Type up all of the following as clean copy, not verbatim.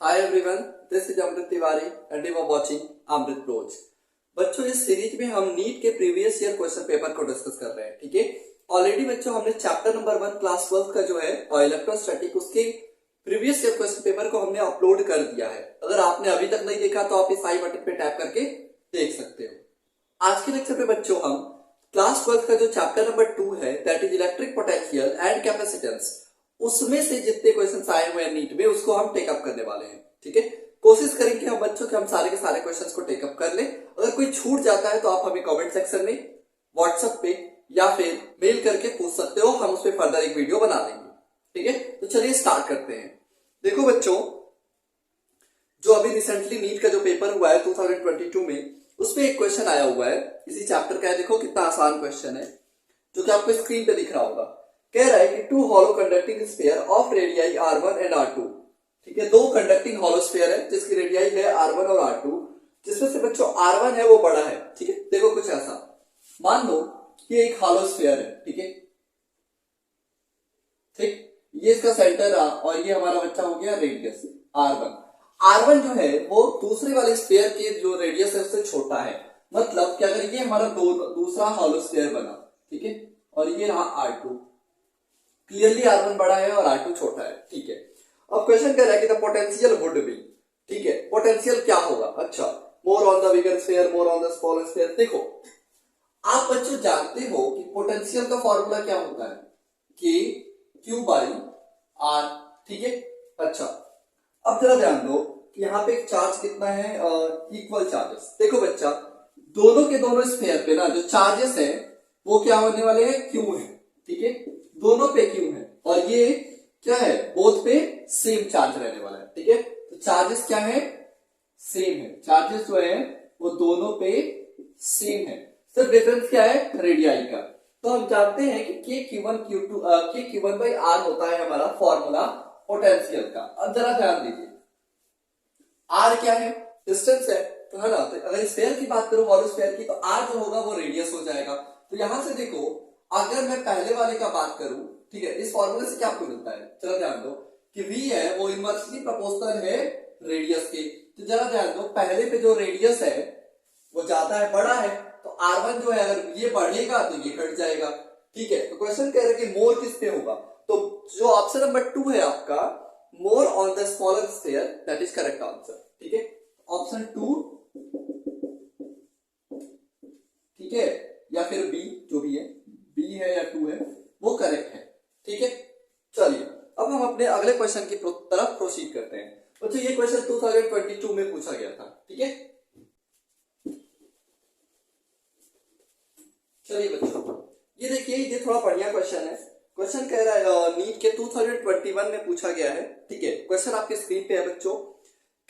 Hi everyone, this is Amrit Tiwari and you are watching Amrit रोज। बच्चों, इस सीरीज में हम नीट के प्रीवियस ईयर क्वेश्चन पेपर को डिस्कस कर रहे हैं। ठीक है, ऑलरेडी बच्चों हमने चैप्टर नंबर 1 क्लास 12 का जो है इलेक्ट्रोस्टैटिक उसके प्रीवियस ईयर क्वेश्चन पेपर को हमने अपलोड कर दिया है। अगर आपने अभी तक नहीं देखा तो आप इस आई बटन पे टैप करके देख सकते हो। आज के लेक्चर पे बच्चों हम क्लास 12 का जो चैप्टर नंबर 2 है that is electric potential and capacitance, उसमें से जितने क्वेश्चंस आए हुए हैं नीट में उसको हम टेकअप करने वाले हैं। ठीक है, कोशिश करेंगे हम बच्चों के हम सारे के सारे क्वेश्चंस को टेकअप कर लें। अगर कोई छूट जाता है तो आप हमें कमेंट सेक्शन में, व्हाट्सएप पे या फिर मेल करके पूछ सकते हो, हम उस पर फर्दर एक वीडियो बना देंगे। ठीक है, तो चलिए स्टार्ट करते हैं। देखो बच्चों, जो अभी रिसेंटली नीट का जो पेपर हुआ है 2022 में, उसमें एक क्वेश्चन आया हुआ है इसी चैप्टर का है। देखो कितना आसान क्वेश्चन है जो कि आपको स्क्रीन पे दिख रहा होगा। कह रहा है कि two hollow conducting sphere of radii R1 and R2। ठीक है, दो कंडक्टिंग हॉलो स्फीयर है जिसकी रेडियाई है R1 और R2, जिसमें से बच्चों R1 है वो बड़ा है। ठीक है, देखो कुछ ऐसा मान लो कि एक हॉलो स्फीयर है। ठीक है, ठीक, ये इसका सेंटर रहा और ये हमारा बच्चा हो गया रेडियस R1। R1 जो है वो दूसरे वाले स्फीयर के जो रेडियस है उससे छोटा है। मतलब कि अगर ये हमारा दूसरा हॉलो स्फीयर बना, ठीक है, और ये रहा R2, क्लियरली R1 बड़ा है और R2 छोटा है। ठीक है, अब क्वेश्चन कह रहा है कि द पोटेंशियल वुड बी, ठीक है, पोटेंशियल क्या होगा। अच्छा, more on the bigger sphere, more on the smaller sphere. देखो आप बच्चों जानते हो कि पोटेंशियल का फॉर्मूला क्या होता है, कि Q बाई R। ठीक है, अच्छा अब जरा ध्यान दो कि यहाँ पे एक चार्ज कितना है, इक्वल चार्जेस। देखो बच्चा, दोनों के दोनों स्फीयर पे ना जो चार्जेस है वो क्या होने वाले हैं, Q है। ठीक है, दोनों पे Q है और ये क्या है, बोथ पे सेम चार्ज रहने वाला है। ठीक है, तो चार्जेस क्या है, सेम है। चार्जेस जो है वो दोनों पे सेम है, सिर्फ डिफरेंस क्या है, रेडियाई का। तो हम जानते हैं कि K Q1 बाई R होता है हमारा फॉर्मूला पोटेंशियल का। अब जरा ध्यान दीजिए, R क्या है, डिस्टेंस है, तो है ना। तो अगर स्फीयर की बात करूं, हॉलो स्फीयर की, तो R जो होगा वो रेडियस हो जाएगा। तो यहां से देखो, अगर मैं पहले वाले का बात करूं, ठीक है, इस फॉर्मूले से क्या आपको मिलता है, चलो ध्यान दो कि V है वो इनवर्सली प्रोपोर्शनल है रेडियस के। तो जरा ध्यान दो, पहले पे जो रेडियस है वो ज्यादा है, बड़ा है, तो R1 जो है अगर ये बढ़ेगा तो ये घट जाएगा। ठीक है, तो क्वेश्चन कह रहे हैं कि मोर किस पे होगा, तो जो ऑप्शन नंबर 2 है आपका, more on the smaller sphere, that is correct answer. ठीक है, ऑप्शन 2, ठीक है, या फिर बी, जो भी है, बी है या 2 है, वो करेक्ट है। ठीक है, चलिए अब हम अपने अगले क्वेश्चन की तरफ प्रोसीड करते हैं। बच्चों ये क्वेश्चन 2022 में पूछा गया था। ठीक है, चलिए बच्चों ये देखिए, ये थोड़ा बढ़िया क्वेश्चन है। क्वेश्चन कह रहा है नीट के 2021 में पूछा गया है। ठीक है, क्वेश्चन आपके स्क्रीन पे है बच्चों।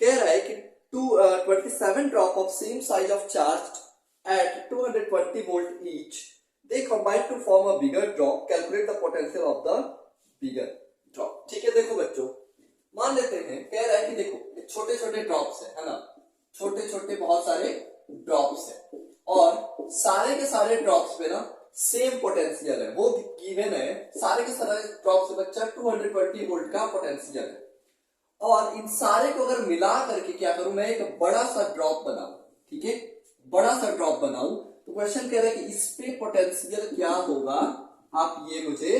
कह रहा है कि 27 drop of same size of charge at 220 volt each, they combine to form a bigger drop, calculate the potential of the bigger drop। ठीक है, देखो बच्चों मान लेते हैं, कह रहा है कि देखो छोटे छोटे ड्रॉप्स है ना, छोटे छोटे बहुत सारे ड्रॉप्स है और सारे के सारे ड्रॉप्स पे ना सेम पोटेंशियल है, वो गिवन है। सारे के सारे ड्रॉप्स से बच्चा 220 वोल्ट का पोटेंशियल है और इन सारे को अगर मिला करके क्या करूं, मैं एक बड़ा सा ड्रॉप बनाऊं। ठीक है, बड़ा सा ड्रॉप बनाऊं, तो क्वेश्चन कह रहा है कि इस पे पोटेंशियल क्या होगा, आप ये मुझे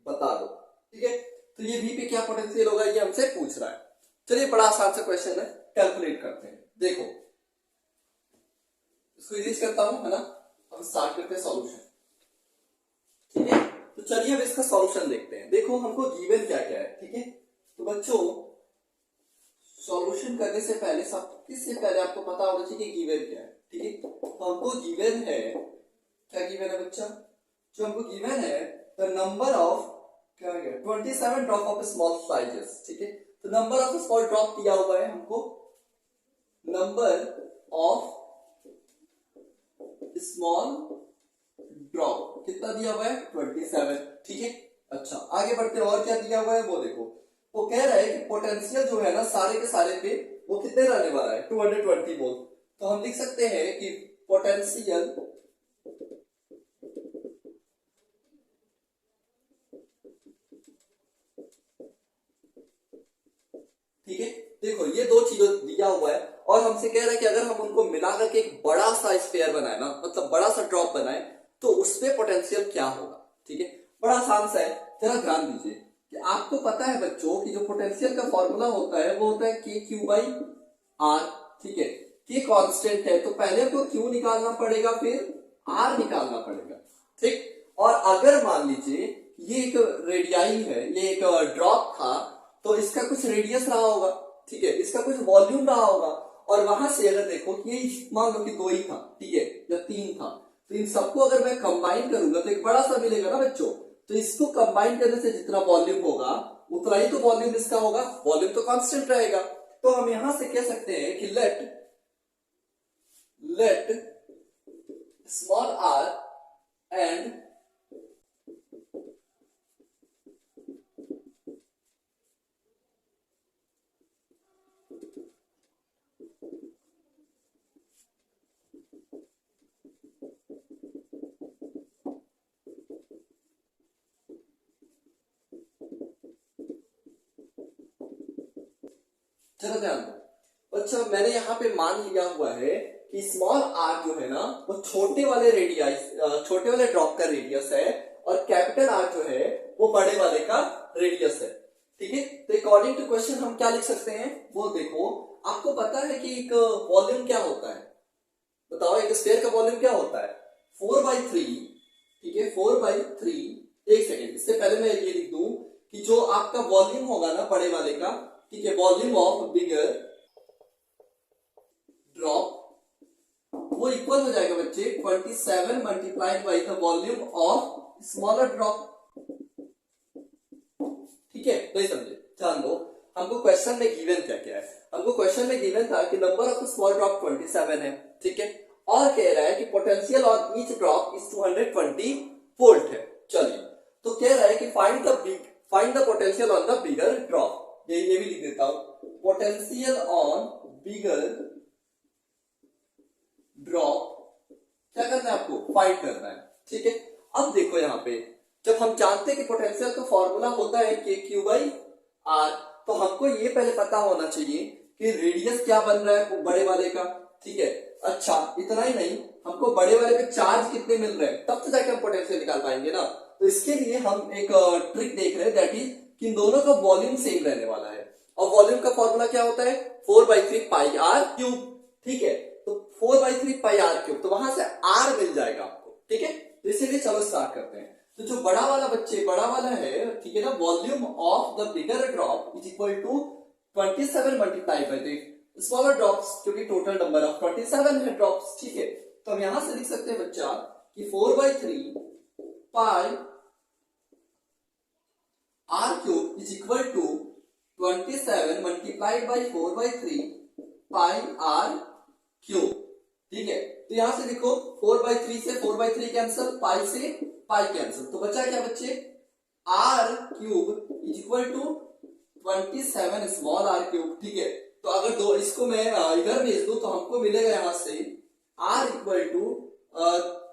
बता दो। ठीक है, तो ये V पे क्या पोटेंशियल होगा ये हमसे पूछ रहा है। चलिए बड़ा आसान सा क्वेश्चन है, कैलकुलेट करते हैं। देखो इसको इरेज करता हूं, है ना, हम स्टार्ट करते हैं सॉल्यूशन। ठीक है, तो चलिए अब इसका सॉल्यूशन देखते हैं। देखो हमको गिवन क्या क्या है। ठीक है, तो बच्चों सॉल्यूशन करने से पहले सबसे पहले आपको पता होना चाहिए कि गिवन क्या है। ठीक है, तो हमको गिवन है, क्या गिवन है बच्चा, जो हमको गिवन है द नंबर ऑफ, क्या है 27 ड्रॉप ऑफ स्मॉल साइजेस। ठीक है, तो नंबर ऑफ स्मॉल ड्रॉप दिया हुआ है हमको, नंबर ऑफ स्मॉल ड्रॉप कितना दिया हुआ है, 27। ठीक है, अच्छा आगे बढ़ते हैं, और क्या दिया हुआ है वो देखो। वो कह रहा है कि पोटेंशियल जो है ना सारे के सारे पे वो कितने रहने वाला है, 220 वोल्ट। तो हम लिख सकते हैं कि पोटेंशियल ठीक है, देखो ये दो चीजों दिया हुआ है और हमसे कह रहा है कि अगर हम उनको मिला करके एक बड़ा सा स्फीयर बनाए ना, मतलब बड़ा सा ड्रॉप बनाए, तो उसपे पोटेंशियल क्या होगा। ठीक है, बड़ा आसान सा है, जरा ध्यान दीजिए कि आपको पता है बच्चों कि जो पोटेंशियल का फॉर्मूला होता है वो होता है के क्यू बाई आर। ठीक है, के कांस्टेंट है तो पहले को क्यू निकालना पड़ेगा, फिर आर निकालना पड़ेगा। ठीक, और अगर मान लीजिए ये एक रेडियाई है, ये एक ड्रॉप था, तो इसका कुछ रेडियस रहा होगा। ठीक है, इसका कुछ वॉल्यूम रहा होगा, और वहां से अगर देखो कि ये मान लो कि 2 ही था, ठीक है, या 3 था, तो इन सबको अगर मैं कंबाइन करूंगा तो एक बड़ा सा मिलेगा ना बच्चों। तो इसको कंबाइन करने से जितना वॉल्यूम होगा उतना ही तो वॉल्यूम इसका होगा, वॉल्यूम तो कांस्टेंट रहेगा। तो हम यहां से कह सकते हैं कि लेट स्मॉल आर एंड चलो ध्यान दो अच्छा, मैंने यहाँ पे मान लिया हुआ है कि स्मॉल आर जो है ना वो छोटे वाले छोटे वाले ड्रॉप का रेडियस है, और कैपिटल आर जो है वो बड़े वाले का रेडियस है। ठीक है, तो अकॉर्डिंग टू क्वेश्चन हम क्या लिख सकते हैं वो देखो। आपको पता है कि एक वॉल्यूम क्या होता है, बताओ एक स्फीयर का वॉल्यूम क्या होता है, 4/3। ठीक है, 4/3। एक सेकेंड, इससे पहले मैं ये लिख दूं कि जो आपका वॉल्यूम होगा ना बड़े वाले का, ठीक है, वॉल्यूम ऑफ बिगर ड्रॉप, वो इक्वल हो जाएगा बच्चे 27 multiplied by the volume of smaller drop. ठीक है, तो ये समझे, ध्यान दो। हमको क्वेश्चन में गिवन क्या क्या है, हमको क्वेश्चन में गिवन था कि नंबर ऑफ स्मॉल ड्रॉप 27 है। ठीक है, और कह रहा है कि potential on each drop is 220 volt है। चलिए, तो कह रहा है कि find the potential on the bigger drop. ये भी लिख देता हूं, पोटेंशियल ऑन बिगर ड्रॉप क्या करना है आपको, फाइंड करना है। ठीक है, अब देखो यहाँ पे जब हम जानते हैं कि पोटेंशियल का फॉर्मूला होता है के क्यू बाई आर, तो हमको ये पहले पता होना चाहिए कि रेडियस क्या बन रहा है बड़े वाले का। ठीक है, अच्छा इतना ही नहीं, हमको बड़े वाले पे चार्ज कितने मिल रहे हैं, तब तो जाके हम पोटेंशियल निकाल पाएंगे ना। तो इसके लिए हम एक ट्रिक देख रहे हैं, दैट इज कि इन दोनों का वॉल्यूम सेम रहने वाला है, और वॉल्यूम का फॉर्मूला क्या होता है 4/3 पाई आर क्यूब। ठीक है, तो 4/3 पाई आर क्यूब, तो वहां से आर मिल जाएगा आपको। ठीक है, तो इसीलिए चलो स्टार्ट करते हैं। तो जो बड़ा वाला है, ठीक है ना, volume of the bigger drop is equal to 27 multiply by the smaller drops, क्योंकि टोटल नंबर ऑफ 27 है ड्रॉप्स। ठीक है, तो हम यहां से लिख सकते हैं बच्चा कि 4/3 pi r cube is equal to 27 multiplied by 4/3 pi r cube. ठीक है, तो यहां से देखो 4/3 से 4/3 कैंसिल, पाई से पाई कैंसिल, तो बचा क्या बच्चे, R cube is equal to 27 small R cube. ठीक है, तो अगर दो इसको मैं इधर भेज दूं तो हमको मिलेगा यहां से आर इक्वल टू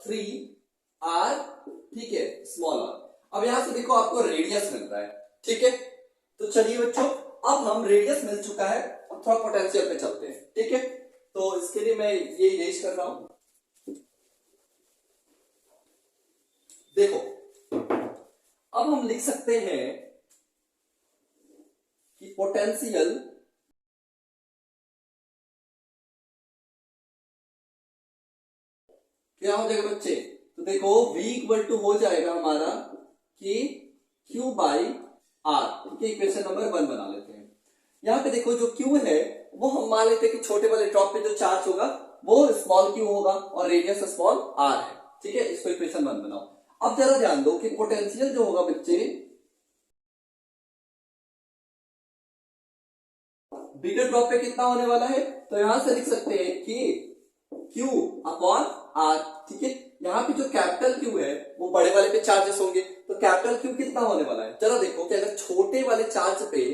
3 आर, ठीक है, स्मॉल आर। अब यहां से देखो आपको रेडियस मिल रहा है। ठीक है, तो चलिए बच्चों, अब हम रेडियस मिल चुका है, अब थोड़ा पोटेंशियल पे चलते हैं। ठीक है, तो इसके लिए मैं ये इरेज कर रहा हूं। देखो, अब हम लिख सकते हैं कि पोटेंशियल क्या हो जाएगा बच्चे, तो देखो V इक्वल टू हो जाएगा हमारा कि Q बाई आर। ठीक है, इक्वेशन नंबर 1 बना लेते हैं। यहाँ पे देखो जो Q है वो हम मान लेते हैं कि छोटे वाले ड्रॉप पे जो चार्ज होगा वो स्मॉल q होगा और रेडियस स्मॉल r है। ठीक है, इसको इक्वेशन 1 बनाओ। अब जरा ध्यान दो कि पोटेंशियल जो होगा बच्चे बिगर ड्रॉप पे कितना होने वाला है, तो यहां से लिख सकते हैं कि Q अपॉन R। ठीक है, यहाँ पे जो कैपिटल Q है वो बड़े वाले पे चार्जेस होंगे, तो कैपिटल Q कितना होने वाला है, जरा देखो कि अगर छोटे वाले चार्ज पे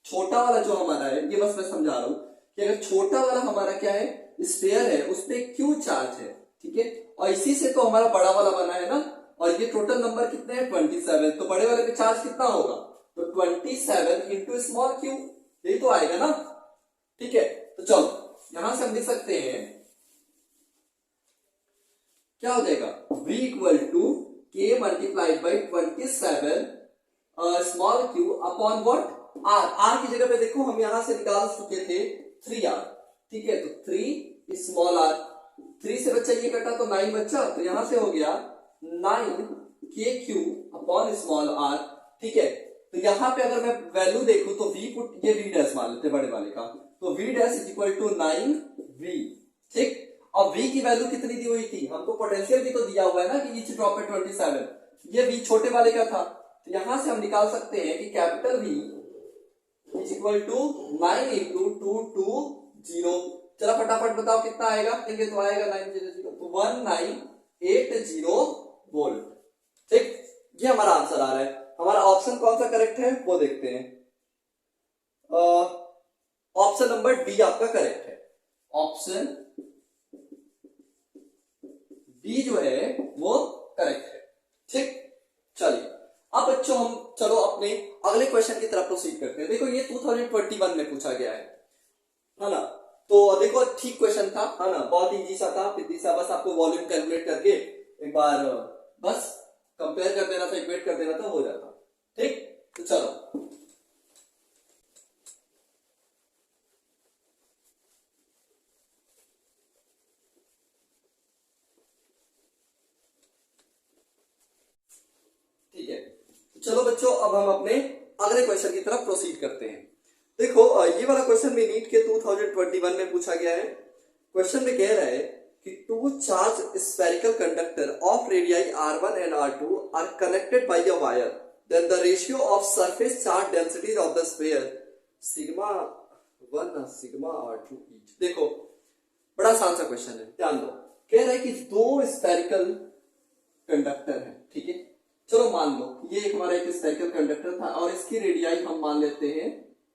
छोटा वाला जो हमारा है, ये बस मैं समझा रहा हूं कि अगर छोटा वाला हमारा क्या है, स्फीयर है, उस पे Q चार्ज है। ठीक है, और इसी से तो हमारा बड़ा वाला बना है ना, और ये टोटल नंबर कितने हैं 27, तो बड़े वाले पे चार्ज कितना होगा, तो 27 इंटू स्मॉल q, यही तो आएगा ना। लिख सकते हैं, क्या हो जाएगा, v equal to k multiplied by 27 small Q upon what, r की जगह पे देखो हम यहां से निकाल चुके थे 3r, ठीक है, तो 3 स्मॉल r, 3 से बच्चा ये कटा तो 9 बच्चा, तो यहां से हो गया 9kq अपॉन स्मॉल r, ठीक है। तो यहां पे अगर मैं वैल्यू देखूं तो v पुट, ये v डैश मान लेते बड़े वाले का, तो v डैश इज इक्वल टू 9v, ठीक। अब v की वैल्यू कितनी दी हुई थी, हमको पोटेंशियल भी तो दिया हुआ है ना कि ईच ड्रॉप है 27, ये v छोटे वाले का था, तो यहां से हम निकाल सकते हैं कि capital V is equal to 9 into 2 two 0, चलो फटाफट बताओ कितना आएगा, देंगे तो आएगा 900, तो 1980 वोल्ट, ठीक। ये हमारा आंसर आ रहा है। हमारा ऑप्शन कौन सा करेक्ट है वो देखते हैं, ऑप्शन नंबर डी आपका करेक्ट है, ऑप्शन डी जो है वो करेक्ट है, ठीक। चलिए अब बच्चों हम चलो अपने अगले क्वेश्चन की तरफ प्रोसीड करते हैं। देखो ये 2021 में पूछा गया है ना, तो देखो ठीक क्वेश्चन था, है ना, बहुत इजी सा था, सीधी सा, बस आपको वॉल्यूम कैलकुलेट करके एक बार बस कंपेयर कर देना था, इक्वेट कर देना था, हो जाता, ठीक। तो चलो ठीक है, चलो बच्चों अब हम अपने अगले क्वेश्चन की तरफ प्रोसीड करते हैं। देखो ये वाला क्वेश्चन भी नीट के 2021 में पूछा गया है। क्वेश्चन में कह रहा है कि two charge spherical conductor of radii r1 and r2 are connected by a wire, then the ratio of surface charge density of the sphere sigma 1 sigma r2 each. देखो बड़ा आसान सा क्वेश्चन है, ध्यान दो। कह रहा है कि दो स्फेरिकल कंडक्टर है, ठीक है, चलो मान लो ये एक हमारा एक स्फेरिकल कंडक्टर था और इसकी रेडियाई हम मान लेते हैं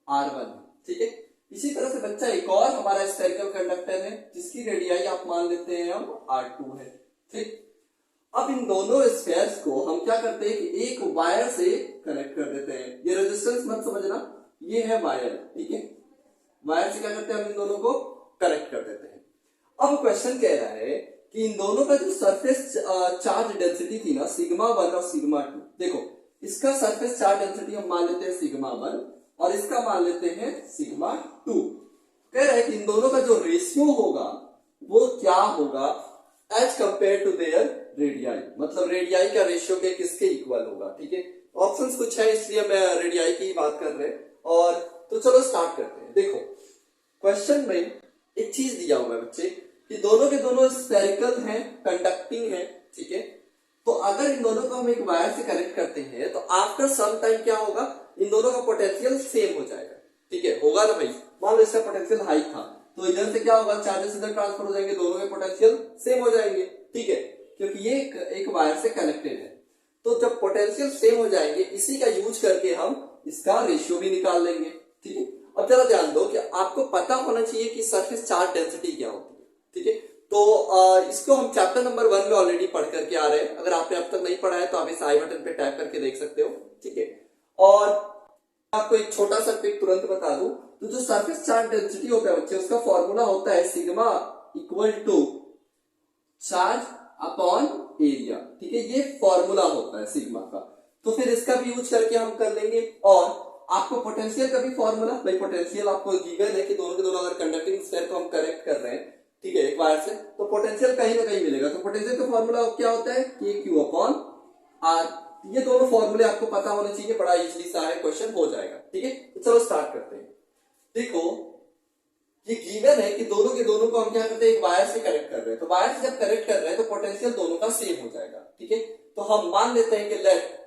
r1, ठीक है। इसी तरह से बच्चा एक और हमारा स्फेरिकल कंडक्टर है जिसकी रेडियाई आप मान लेते हैं हम r2 है, ठीक। अब इन दोनों स्फेयर्स को हम क्या करते हैं कि एक वायर से कनेक्ट कर देते हैं। ये रेजिस्टेंस मत समझना, ये है वायर, ठीक है, वायर से क्या करते हैं हम इन दोनों को कनेक्ट कर देते हैं। अब क्वेश्चन कह रहा है कि इन दोनों का जो सरफेस चार्ज डेंसिटी थी ना, सिग्मा 1 और सिग्मा 2, देखो इसका सरफेस चार्ज डेंसिटी हम मान लेते हैं सिग्मा 1 और इसका मान लेते हैं सिग्मा 2। कह रहा है कि इन दोनों का जो रेशियो होगा वो क्या होगा as compare to their radii, मतलब रेडियाई का रेशियो के किसके इक्वल होगा, ठीक है। ऑप्शंस कुछ है इसलिए मैं रेडियाई की बात कर रहे हैं, और तो चलो स्टार्ट करते हैं। देखो क्वेश्चन में एक चीज दिया हुआ है बच्चे कि दोनों के दोनों स्फेरिकल हैं, कंडक्टिंग है, ठीक है। तो अगर इन दोनों को हम एक वायर से कनेक्ट करते हैं तो आफ्टर सम टाइम क्या होगा, इन दोनों का पोटेंशियल सेम हो जाएगा, ठीक है, होगा ना भाई। मान लो इसका पोटेंशियल हाई था तो इधर से क्या होगा, चार्जेस इधर ट्रांसफर हो जाएंगे, दोनों के पोटेंशियल सेम हो जाएंगे, ठीक है, क्योंकि ये एक वायर से कनेक्टेड है। तो जब पोटेंशियल सेम हो जाएंगे इसी का यूज करके हम इसका रेशियो भी निकाल लेंगे, ठीक है। अब जरा ध्यान दो कि आपको पता होना चाहिए कि सरफेस चार्ज डेंसिटी क्या होती है, ठीक है। तो इसको हम चैप्टर नंबर 1 में ऑलरेडी पढ़ करके आ रहे हैं, अगर आपने अब तक नहीं पढ़ा है तो आप इस आई बटन पे टैप करके देख सकते हो, ठीक है। और आपको एक छोटा सा ट्रिक तुरंत बता दूं, तो जो सरफेस चार्ज डेंसिटी होता है बच्चे, उसका फॉर्मूला होता है sigma equal to charge upon area, ठीक है, ये फॉर्मूला होता है सिग्मा का। तो फिर इसका भी यूज करके हम कर लेंगे। और आपको पोटेंशियल का भी फॉर्मूला, भाई पोटेंशियल आपको गिवन है कि दोनों के दोनों अगर कंडक्टिंग स्फीयर को हम कनेक्ट कर रहे हैं, ठीक है, एक वायर से, तो पोटेंशियल कहीं ना कहीं मिलेगा। तो पोटेंशियल का फॉर्मूला क्या होता है, के क्यू अपॉन आर। ये दोनों फॉर्मूले आपको पता होने चाहिए, बड़ा इजीली सा है, क्वेश्चन हो जाएगा, ठीक है। तो चलो स्टार्ट करते हैं। देखो ये गिवन है कि दोनों के दोनों को हम क्या करते हैं, एक वायर से कनेक्ट कर रहे हैं। तो वायर से जब कनेक्ट कर रहे हैं तो पोटेंशियल दोनों का सेम हो जाएगा, ठीक है। तो हम मान लेते हैं कि लेट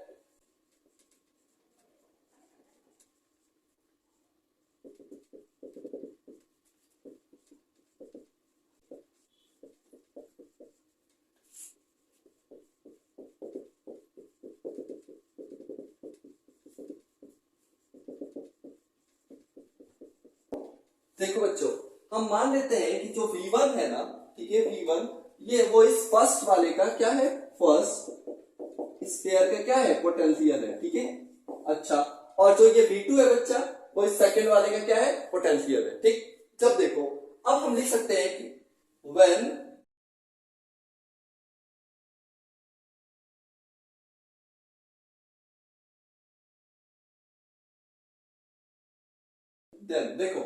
देखो बच्चों हम मान लेते हैं कि जो V1 है ना, ठीक है, V1 ये वो इस फर्स्ट वाले का क्या है, फर्स्ट स्फीयर का क्या है, पोटेंशियल है, ठीक है। अच्छा, और जो ये V2 है बच्चा, वो इस सेकंड वाले का क्या है, पोटेंशियल है, ठीक। जब देखो अब हम लिख सकते हैं कि when then देखो,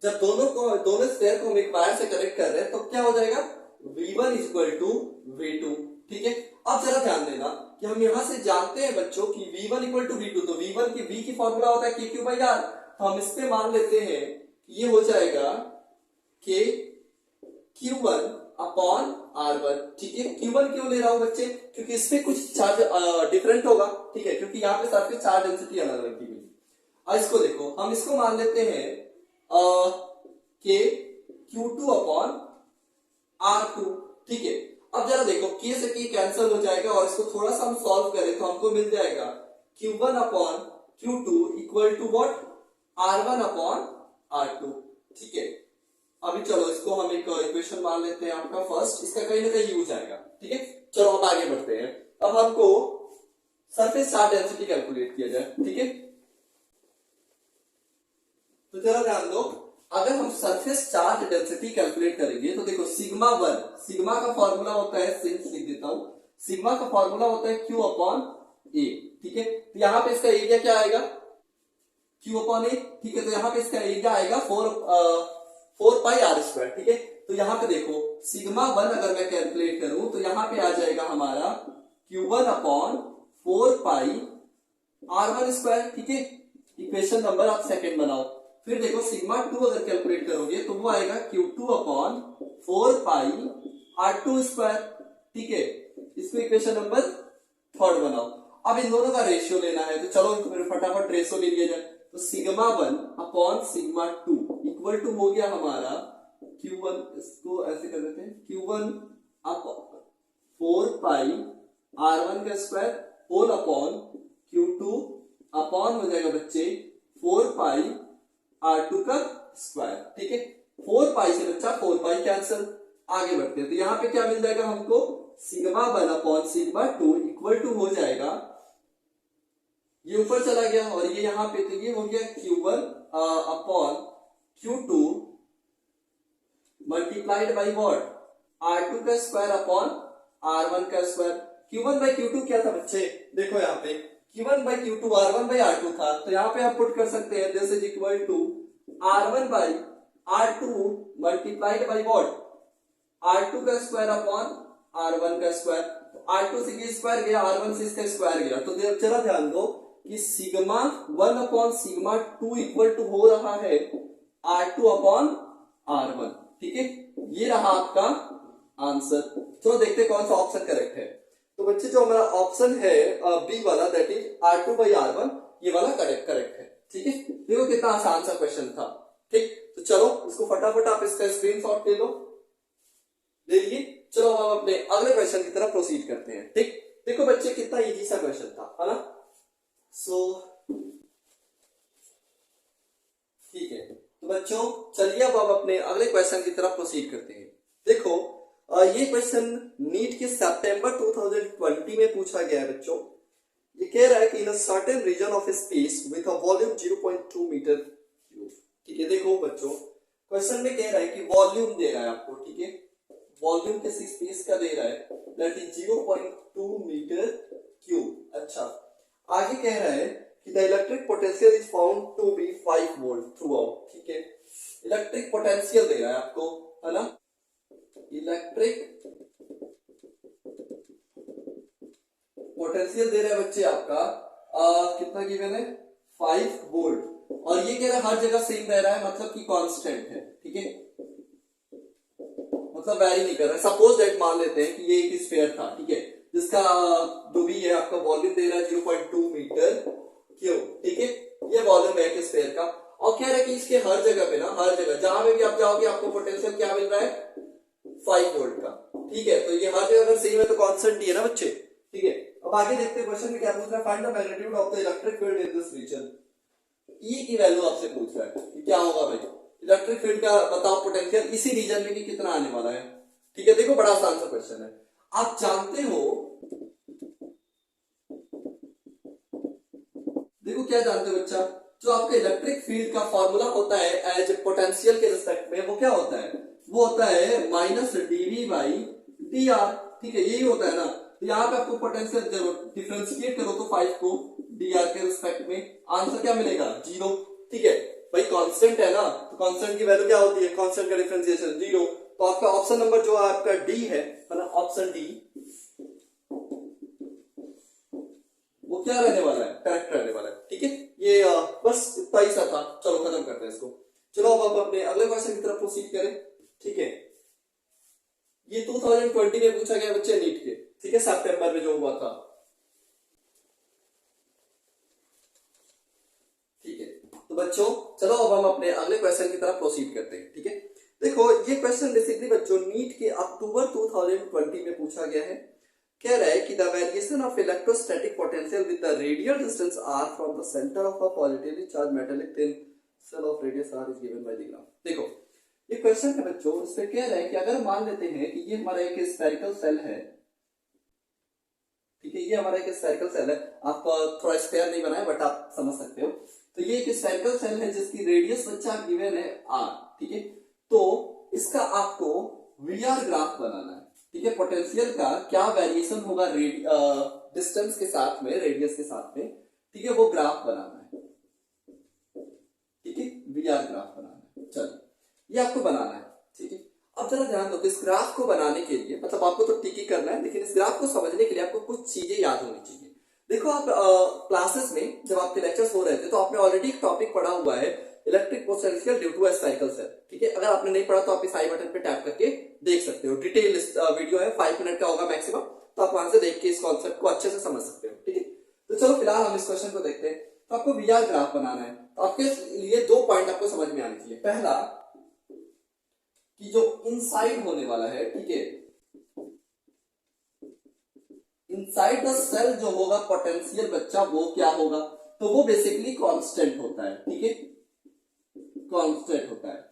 जब दोनों स्फीयर को हम एक वायर से कनेक्ट कर रहे हैं तो क्या हो जाएगा, v1 इक्वल टू v2। ठीक है, अब जरा ध्यान देना कि हम यहां से जानते हैं बच्चों कि v1 इक्वल टू v2, तो v1 की v की फॉर्मूला होता है k q बाई r, तो हम इस पे मान लेते हैं कि ये हो जाएगा k q1 अपॉन r1। ठीक है, q1 क्यों ले रहा हूं बच्चे, क्योंकि इस पे कुछ चार्ज डिफरेंट होगा। ठीक है, क्योंकि यहाँ पे सरफेस चार्ज डेंसिटी अलग अलग की हुई। अब इसको देखो, हम इसको मान लेते हैं के Q2 अपॉन R2। ठीक है, अब जरा देखो K से K कैंसिल हो जाएगा और इसको थोड़ा सा हम सॉल्व करें तो हमको मिल जाएगा Q1 upon Q2 equal to what, R1 upon R2। ठीक है, अभी चलो इसको हम एक इक्वेशन मान लेते हैं आपका फर्स्ट, इसका कहीं ना कहीं यूज आएगा। ठीक है, चलो अब आगे बढ़ते हैं। अब हमको सरफेस चार्ज डेंसिटी कैलकुलेट किया जाए। ठीक है, तो जरा ध्यान दो, अगर हम सरफेस चार्ज डेंसिटी कैलकुलेट करेंगे तो देखो सिग्मा 1, सिग्मा का फॉर्मूला होता है, सिंस लिख देता हूं, सिग्मा का फॉर्मूला होता है Q अपॉन ए। ठीक है, तो यहां पे इसका एरिया क्या आएगा, Q अपॉन ए। ठीक है, तो यहां पे इसका एरिया आएगा 4 पाई आर स्क्वायर। ठीक है, तो यहां पे देखो सिग्मा 1 अगर मैं कैलकुलेट करूं तो यहां पे आ जाएगा हमारा Q1 अपॉन 4 पाई R1 स्क्वायर। ठीक है, इक्वेशन नंबर आप सेकंड बनाओ। फिर देखो सिग्मा 2 अगर कैलकुलेट करोगे तो वो आएगा Q2 अपॉन 4 पाई R2 स्क्वायर। ठीक है, इसको इक्वेशन नंबर थर्ड बनाओ। अब इन दोनों का रेशियो लेना है, तो चलो फटाफट रेशियो ले लिया जाए। तो sigma 1 upon sigma 2 equal to हो गया हमारा Q1, इसको ऐसे कर देते हैं, Q1 अपॉन 4 पाई R1 का square whole upon Q2 upon हो जाएगा बच्चे 4 पाई R2 का स्क्वायर। ठीक है, 4 पाई से बच्चा 4 पाई कैंसिल। आगे बढ़ते हैं, तो यहाँ पे क्या मिल जाएगा हमको, sigma 1 upon sigma 2 equal to हो जाएगा, ये ऊपर चला गया और ये यहाँ पे, तो ये हो गया Q1 upon Q2 multiplied by what, R2 का स्क्वायर अपॉन R1 का स्क्वायर। Q1 बाई Q2 क्या था बच्चे, देखो यहाँ पे Q1 by Q2 R1 by R2 था, तो यहाँ पे आप पुट कर सकते हैं this is equal to R1 by R2 multiplied by what, R2 का स्क्वायर अपॉन R1 का स्क्वायर। तो R2 से ये स्क्वायर गया, R1 से इसका स्क्वायर गया, तो जरा ध्यान दो कि sigma 1 upon sigma 2 equal to हो रहा है R2 अपॉन R1। ठीक है, ये रहा आपका आंसर। चलो देखते कौन सा ऑप्शन करेक्ट है। तो बच्चे जो हमारा ऑप्शन है बी वाला, that is R2 by R1, ये वाला करेक्ट है। ठीक है, देखो कितना आसान सा क्वेश्चन था। ठीक, तो चलो इसको फटाफट आप इसका स्क्रीनशॉट ले लो, ले लिए। चलो हम अपने अगले क्वेश्चन की तरफ प्रोसीड करते हैं। ठीक, देखो बच्चे कितना इजी सा क्वेश्चन था, है ना। सो ठीक है, तो बच्चों चलिए अब हम अपने अगले क्वेश्चन की तरफ प्रोसीड करते हैं। देखो ये क्वेश्चन नीट के सितंबर 2020 में पूछा गया है बच्चों। ये कह रहा है कि in a certain region of space with a volume 0.2 metre cube. ठीक है, देखो बच्चों क्वेश्चन में कह रहा है कि वॉल्यूम दे रहा है आपको। ठीक है, वॉल्यूम किसी स्पेस का दे रहा है, दैट इज 0.2 मीटर क्यूब। अच्छा, आगे कह रहा है कि the electric potential is found to be 5 volt throughout. ठीक है, इलेक्ट्रिक पोटेंशियल दे रहा है आपको, है ना, इलेक्ट्रिक पोटेंशियल दे रहा है बच्चे आपका कितना गिवन है, 5 वोल्ट, और ये कह रहा है हर जगह सेम रह रहा है, मतलब कि कांस्टेंट है। ठीक है, मतलब वेरी नहीं कर रहा है। सपोज दैट मान लेते हैं कि ये एक स्फीयर था, ठीक है, जिसका जो भी है आपका वॉल्यूम दे रहा है 0.2 मीटर क्यूब। ठीक है, ये वॉल्यूम है एक स्फीयर का, और कह रहा है कि इसके हर जगह पे ना, हर जगह जहां पे भी आप जाओगे आपको पोटेंशियल क्या मिल रहा है, 5 वोल्ट का। ठीक है, तो ये हर जगह अगर सेम है तो कांस्टेंट ही है ना बच्चे। ठीक है, अब आगे देखते हैं क्वेश्चन में क्या पूछ रहा है, find the magnitude of the electric field in this region. E की वैल्यू आपसे पूछ रहा है कि क्या होगा भाई, इलेक्ट्रिक फील्ड का बताओ पोटेंशियल इसी रीजन में कि कितना आने वाला है। ठीक है, देखो बड़ा आसान सा क्वेश्चन है। आप जानते हो, देखो क्या जानते हो बच्चा, जो आपके इलेक्ट्रिक फील्ड का फॉर्मूला होता है एज पोटेंशियल के रिस्पेक्ट में, वो क्या होता है, वो होता है माइनस dv बाई dr। ठीक है, यही होता है ना। तो यहाँ पे आपको पोटेंशियल जरूर डिफरेंशिएट करो तो 5 को dr के रिस्पेक्ट में, आंसर क्या मिलेगा, 0। ठीक है भाई, कांस्टेंट है ना, तो कांस्टेंट की वैल्यू क्या होती है, कांस्टेंट का डिफरेंशिएशन 0। तो आपका ऑप्शन नंबर जो आपका डी है ना, ऑप्शन डी, वो क्या रहने वाला है, करेक्ट रहने वाला है। ठीक है, ये बस इतना ही सा था। चलो खत्म करते हैं इसको। चलो अब हम अपने अगले क्वेश्चन की तरफ प्रोसीड करें। ठीक है, ये 2020 में पूछा गया बच्चे नीट के। ठीक है, सितंबर में जो हुआ था। ठीक है, तो बच्चों चलो अब हम अपने अगले क्वेश्चन की तरफ प्रोसीड करते हैं। ठीक है, देखो ये क्वेश्चन बेसिकली बच्चों नीट के अक्टूबर 2020 में पूछा गया है। कह रहा है कि the variation of electrostatic potential with the radial distance r from the centre of a positively charge metallic thin shell of radius r is given by the graph. देखो ये क्वेश्चन है बच्चों, इसमें कह रहा है कि अगर मान लेते हैं कि ये हमारा एक स्फेरिकल सेल है। ठीक है, ये हमारा एक स्फेरिकल सेल है, आप थोड़ा स्क्वायर नहीं बनाए बट आप समझ सकते हो। तो ये एक स्फेरिकल सेल है जिसकी रेडियस बच्चा गिवन है r। ठीक है, तो इसका आपको वीआर ग्राफ बनाना है। ठीक है, पोटेंशियल का क्या वेरिएशन होगा डिस्टेंस के साथ में, रेडियस के साथ में। ठीक है, वो ग्राफ बनाना है। ठीक है, वीआर ग्राफ बनाना है। चलो ये आपको बनाना है। ठीक है, अब जरा ध्यान दो, इस ग्राफ को बनाने के लिए मतलब आपको तो टिक ही करना है, लेकिन इस ग्राफ को समझने के लिए आपको कुछ चीजें याद होनी चाहिए। देखो आप क्लासेस में जब आपके लेक्चर्स हो रहे थे तो आपने ऑलरेडी एक टॉपिक पढ़ा हुआ है, electric potential due to a spherical shell. ठीक है, अगर आपने नहीं पढ़ा तो आप इस आई बटन पे टैप करके देख सकते हो। डिटेल वीडियो है, 5 मिनट का होगा मैक्सिमम, तो आप वहां से देख के इस कॉन्सेप्ट को अच्छे से समझ सकते हो। ठीक है, तो चलो फिलहाल हम इस क्वेश्चन को देखते हैं। तो आपको वीआर ग्राफ बनाना है, तो आपके लिए 2 पॉइंट आपको समझ में आने चाहिए। पहला कि जो इनसाइड होने वाला है, ठीक है, इनसाइड द सेल जो होगा पोटेंशियल बच्चा वो क्या होगा, तो वो बेसिकली कांस्टेंट होता है। ठीक है, कांस्टेंट होता है।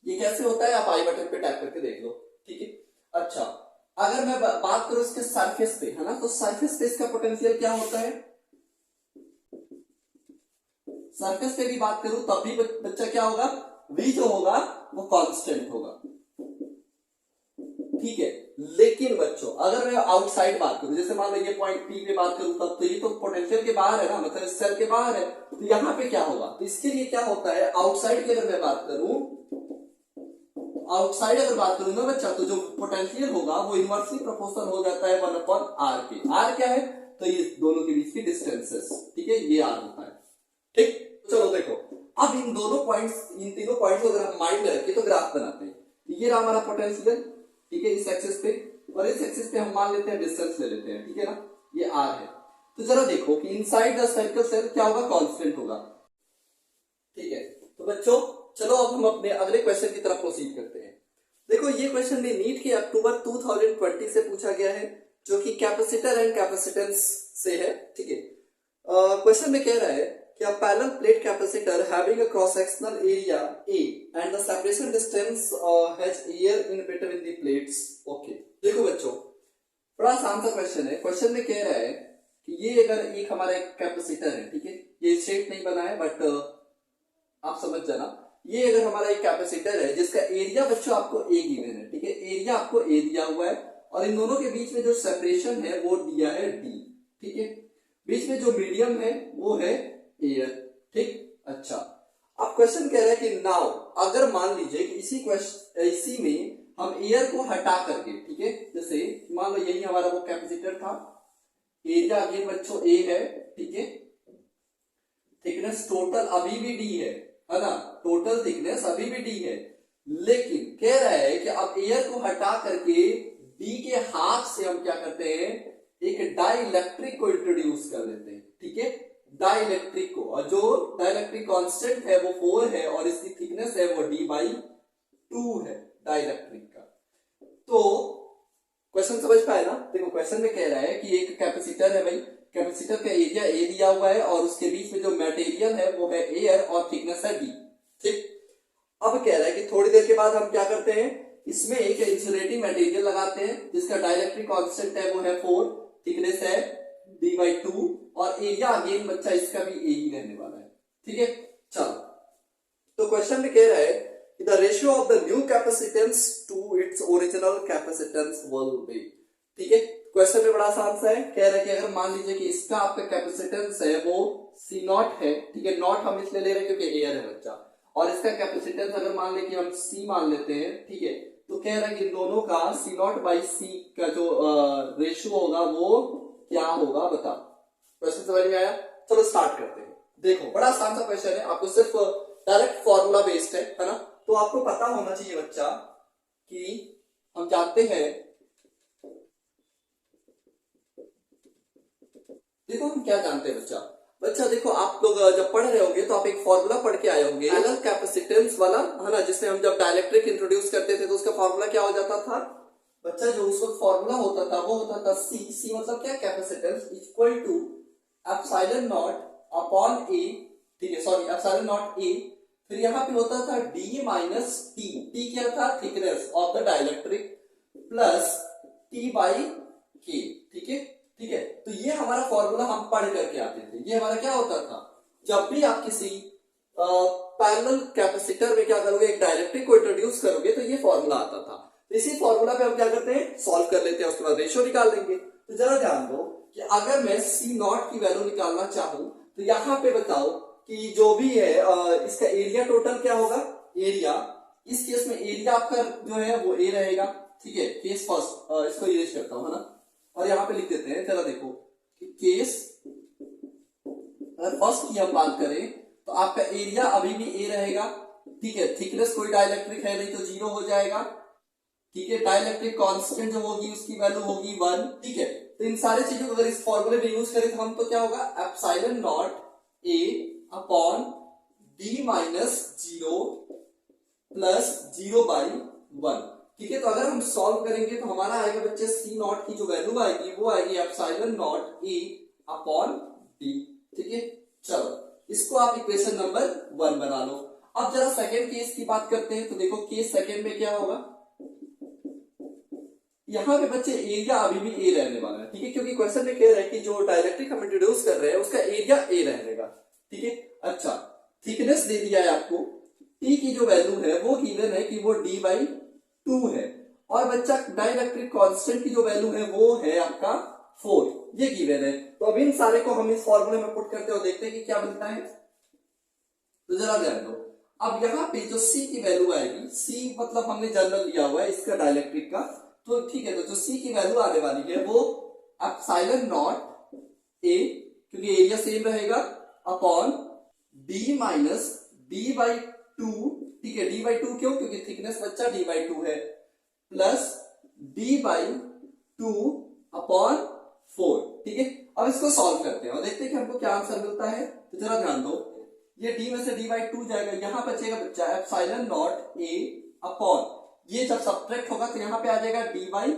ये कैसे होता है आप आई बटन पे टैप करके देख लो। ठीक है, अच्छा अगर मैं बात करूं इसके सरफेस पे, है ना, तो सरफेस पे इसका पोटेंशियल क्या होता है, सरफेस पे भी बात करूं तब भी बच्चा क्या होगा, v जो होगा वो कांस्टेंट होगा। ठीक है, लेकिन बच्चों अगर मैं आउटसाइड बात करूं, जैसे मान लो ये पॉइंट P पे बात करूं, तब तो ये तो पोटेंशियल के बाहर है ना, मतलब सेल के बाहर है, तो यहां पे क्या होगा, तो इसके लिए क्या होता है, आउटसाइड की अगर मैं बात करूं, आउटसाइड अगर बात करूं ना बच्चा, तो जो पोटेंशियल होगा वो इनवर्सली प्रोपोर्शनल हो जाता है 1/r के। r क्या है, तो ये दोनों के बीच की डिस्टेंसेस। ठीक है, ये r होता है। ठीक, चलो देखो अब इन दोनों पॉइंट्स, इन तीनों पॉइंट्स को अगर हम माइंड में रखें तो ग्राफ बनाते हैं। ये रहा हमारा पोटेंशियल। ठीक है, इस एक्सिस पे, और इस एक्सिस पे हम मान लेते हैं डिस्टेंस ले लेते हैं। ठीक है ना, ये r है। तो जरा देखो कि इनसाइड द सर्कल सेल क्या होगा, कांस्टेंट होगा। ठीक है, तो बच्चों चलो अब हम अपने अगले क्वेश्चन की तरफ प्रोसीड करते हैं। देखो ये क्वेश्चन भी नीट के अक्टूबर 2020 से पूछा गया है, जो कि कैपेसिटर एंड कैपेसिटेंस से है। ठीक है, क्वेश्चन में कह रहा है कि a parallel plate capacitor having a cross sectional area A and the separation distance has air in between the plates. Okay, देखो बच्चों बड़ा आसान सा क्वेश्चन है। क्वेश्चन में कह रहा है कि ये अगर एक हमारा एक कैपेसिटर है, ठीक है, ये स्ट्रेट नहीं बना है बट आप समझ जाना, ये अगर हमारा एक कैपेसिटर है जिसका एरिया बच्चों आपको ए गिवन है। ठीक है, एरिया आपको ए दिया हुआ है और इन दोनों के बीच में जो सेपरेशन है वो दिया है डी। ठीक है, बीच में जो मीडियम है वो है एयर। ठीक, अच्छा अब क्वेश्चन कह रहा है कि नाउ अगर मान लीजिए कि इसी में हम एयर को हटा करके, ठीक है, जैसे मान लो यही हमारा वो कैपेसिटर था, एरिया अगेन बच्चों ए है। ठीक है, थिकनेस टोटल अभी भी डी है ना, टोटल थिकनेस अभी भी डी है, लेकिन कह रहा है कि अब एयर को हटा करके डी के हाफ से हम क्या करते हैं, एक डाइलेक्ट्रिक को इंट्रोड्यूस कर देते हैं। ठीक है, डाइलेक्ट्रिक को, और जो डाइलेक्ट्रिक कांस्टेंट है वो 4 है और इसकी थिकनेस है वो d/2 है डाइलेक्ट्रिक का। तो क्वेश्चन समझ पाए ना, देखो क्वेश्चन में कह रहा है कि एक कैपेसिटर है भाई, कैपेसिटर का एरिया ए दिया हुआ है और उसके बीच में जो मटेरियल है वो है एयर और थिकनेस है डी। ठीक, अब कह रहा है कि थोड़ी देर के बाद हम क्या करते हैं, इसमें एक इंसुलेटिंग मटेरियल लगाते हैं जिसका डाइलेक्ट्रिक कांस्टेंट है वो है 4, थिकनेस है d/2 और एरिया अगेन बच्चा इसका भी ए ही रहने वाला है। ठीक है, चलो तो क्वेश्चन में कह रहा है कि the ratio of the new capacitance to its original capacitance will be. ठीक है, क्वेश्चन में बड़ा आसान सा है, कह रहा है कि अगर मान लीजिए कि इसका आपका कैपेसिटेंस है वो सी नॉट है, ठीक है, नॉट हम इसलिए ले रहे हैं क्योंकि एयर है बच्चा, और इसका कैपेसिटेंस अगर मान लें कि हम सी मान लेते हैं, ठीक है, तो कह रहा है कि इन दोनों का सी नॉट बाई सी का जो रेशियो होगा वो क्या होगा, बताओ। क्वेश्चन समझ में आया? चलो स्टार्ट करते हैं। देखो बड़ा आसान सा क्वेश्चन है, आपको सिर्फ डायरेक्ट फॉर्मूला बेस्ड है ना, तो आपको पता होना चाहिए बच्चा कि हम जानते हैं, देखो हम क्या जानते हैं बच्चा, बच्चा देखो आप लोग जब पढ़ रहे होंगे तो आप एक फॉर्मूला पढ़ के आए होंगे पैरेलल कैपेसिटेंस वाला, है ना, जिसमें हम जब डाइलेक्ट्रिक इंट्रोड्यूस करते थे तो उसका फॉर्मूला क्या हो जाता था बच्चा, जो उस वक्त फॉर्मूला होता था वो होता था सी, सी मतलब क्या, capacitance equal to epsilon naught upon A, ठीक है, सॉरी एप्सिलॉन नॉट ए, फिर यहाँ पे होता था डी माइनस टी, टी क्या था, thickness of the dielectric, plus T by के, ठीक है, ठीक है, तो ये हमारा फॉर्मूला हम पढ़ करके आते थे। ये हमारा क्या होता था, जब भी आप किसी पैरेलल कैपेसिटर में क्या करोगे, एक डाइलेक्ट्रिक को इंट्रोड्यूस करोगे तो ये फॉर्मूला आता था। तो इसी फॉर्मूला पे हम क्या करते हैं, सॉल्व कर लेते हैं, उसके बाद रेशियो निकाल लेंगे। तो जरा ध्यान दो कि अगर मैं सी नॉट की वैल्यू निकालना चाहूं तो यहाँ पे बताओ कि जो भी है इसका एरिया टोटल क्या होगा, एरिया, इस केस में एरिया आपका जो है वो ए रहेगा, ठीक है, केस फर्स्ट, इसको इरेज करता हूं, है ना, और यहां पे लिख देते हैं, चलो देखो कि केस अगर फर्स्ट की हम बात करें तो आपका एरिया अभी भी ए रहेगा, ठीक है, थिकनेस कोई डाइलेक्ट्रिक है नहीं तो जीरो हो जाएगा, ठीक है, डाइलेक्ट्रिक कांस्टेंट जो होगी उसकी वैल्यू होगी 1, ठीक है, तो इन सारी चीजों को अगर इस फॉर्मूले में यूज करें तो हम तो क्या होगा, epsilon not A upon D minus 0 plus 0 by 1, ठीक है, तो अगर हम सॉल्व करेंगे तो हमारा आएगा बच्चे सी नॉट की जो वैल्यू आएगी वो आएगी epsilon not A upon D, ठीक है, चलो इसको आप इक्वेशन नंबर 1 बना लो। अब जरा सेकंड केस की बात करते हैं, तो देखो केस सेकंड में क्या होगा, यहाँ पे बच्चे एरिया अभी भी ए रहने वाला है, ठीक है, क्योंकि क्वेश्चन में कह रहा है कि जो डाइलेक्ट्रिक हम इंट्रोड्यूस कर रहे हैं उसका एरिया ए रहेगा, ठीक है, अच्छा, थिकनेस दे दिया है आपको, टी की जो वैल्यू है वो गिवन है कि वो डी बाई 2 है, और बच्चा डाइलेक्ट्रिक कांस्टेंट की जो वैल्यू है वो है आपका 4, ये गिवन है। तो अब इन सारे को हम इस फॉर्मूले में पुट करते हो देखते हैं कि क्या मिलता है। तो जरा ध्यान दो, अब यहाँ पे जो सी की वैल्यू आएगी, सी मतलब हमने जनरल लिया हुआ है इसका डाइलेक्ट्रिक का, तो ठीक है, तो जो सी की वैल्यू आने वाली है वो एप्सिलॉन नॉट ए, क्योंकि एरिया सेम रहेगा, upon D minus D by 2, ठीक है, डी बाई 2 क्यों, क्योंकि थिकनेस बच्चा डी बाई 2 है, प्लस डी बाई 2 अपॉन 4, ठीक है। अब इसको सॉल्व करते हैं और देखते हैं कि हमको क्या आंसर मिलता है। तो जरा ध्यान दो, ये डी में से डी बाई 2 जाएगा, यहां बचेगा बच्चा एप्सिलॉन नॉट ए अपॉन, ये जब सब्ट्रैक्ट होगा तो यहाँ पे आ जाएगा डी बाई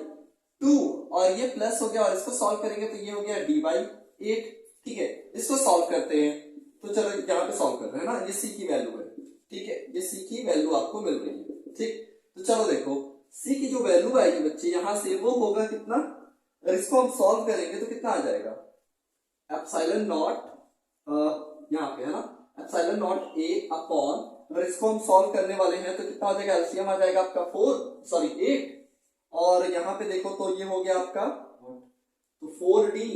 2 और ये प्लस हो गया, और इसको सॉल्व करेंगे तो ये हो गया डी बाई 8, ठीक है, इसको सॉल्व करते हैं। तो चलो यहाँ पे सॉल्व कर रहे हैं ना, ये सी की वैल्यू है, ठीक है, ये सी की वैल्यू आपको मिल रही है, ठीक। तो चलो देखो सी की जो वैल्यू आएगी बच्चे यहां से वो होगा कितना, अगर इसको हम सॉल्व करेंगे तो कितना आ जाएगा, एप्सिलॉन नॉट यहाँ पे है ना, एप्सिलॉन नॉट ए अपॉन, अगर इसको हम सॉल्व करने वाले हैं तो कितना आ जाएगा, एलसीएम आ जाएगा आपका 8, और यहाँ पे देखो तो ये हो गया आपका, तो 4d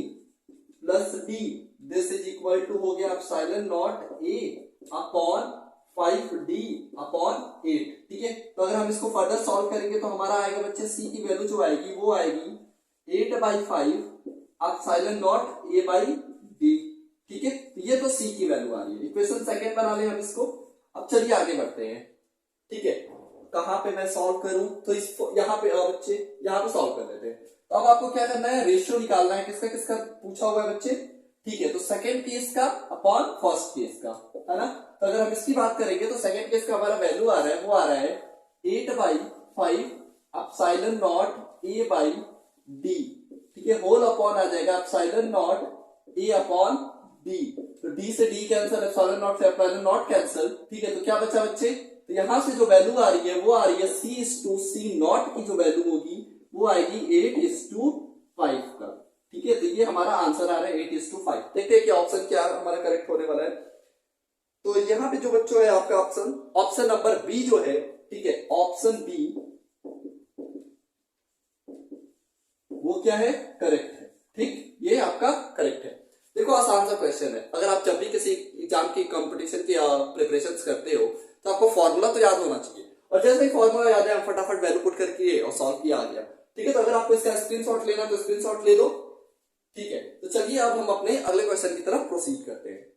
plus D this is equal to हो गया epsilon not A upon 5d upon 8, ठीक है। तो अगर हम इसको फर्दर सॉल्व करेंगे तो हमारा आएगा बच्चे सी की वैल्यू जो आएगी वो आएगी 8/5 epsilon not A by D, ठीक है। तो ये तो सी की वैल्यू आ रही है, इक्वेशन सेकंड बना ले हम इसको। अब चलिए आगे बढ़ते हैं, ठीक है, कहां पे मैं सॉल्व करूं, तो इस यहाँ पे बच्चे यहाँ पे सॉल्व कर लेते हैं। तो अब आपको क्या करना है, रेशियो निकालना है, किसका किसका पूछा हुआ है बच्चे, ठीक है, तो सेकंड केस का अपॉन फर्स्ट केस का, है ना। तो अगर हम इसकी बात करेंगे तो सेकंड केस का हमारा वैल्यू आ रहा है, वो आ रहा है 8/5 epsilon not A by D, ठीक है, होल अपॉन आ जाएगा epsilon not A upon D, तो डी से डी कैंसिल, एप्सिलॉन नॉट से एप्सिलॉन नॉट कैंसिल, ठीक है। तो क्या बचा बच्चे, तो यहां से जो वैल्यू आ रही है वो आ रही है C नॉट की जो वैल्यू होगी वो आएगी 8:5 का, ठीक है। तो ये हमारा आंसर आ रहा है 8:5। देखते हैं कि ऑप्शन क्या हमारा करेक्ट होने वाला है। तो यहाँ पे जो बच्चों है आपका ऑप्शन ऑप्शन नंबर बी जो है, ठीक है, ऑप्शन बी वो क्या है, करेक्ट है। ठीक, ये आपका करेक्ट है। देखो आसान सा क्वेश्चन है, अगर आप जब भी किसी एग्जाम की कंपटीशन की प्रिपरेशन करते हो तो आपको फॉर्मूला तो याद होना चाहिए, और जैसे ही फॉर्मूला याद है हम फटाफट वैल्यू पुट करके और सॉल्व किया आ गया। ठीक है, तो अगर आपको इसका स्क्रीनशॉट लेना तो स्क्रीनशॉट ले लो। ठीक है, तो चलिए अब हम अपने अगले क्वेश्चन की तरफ प्रोसीड करते हैं।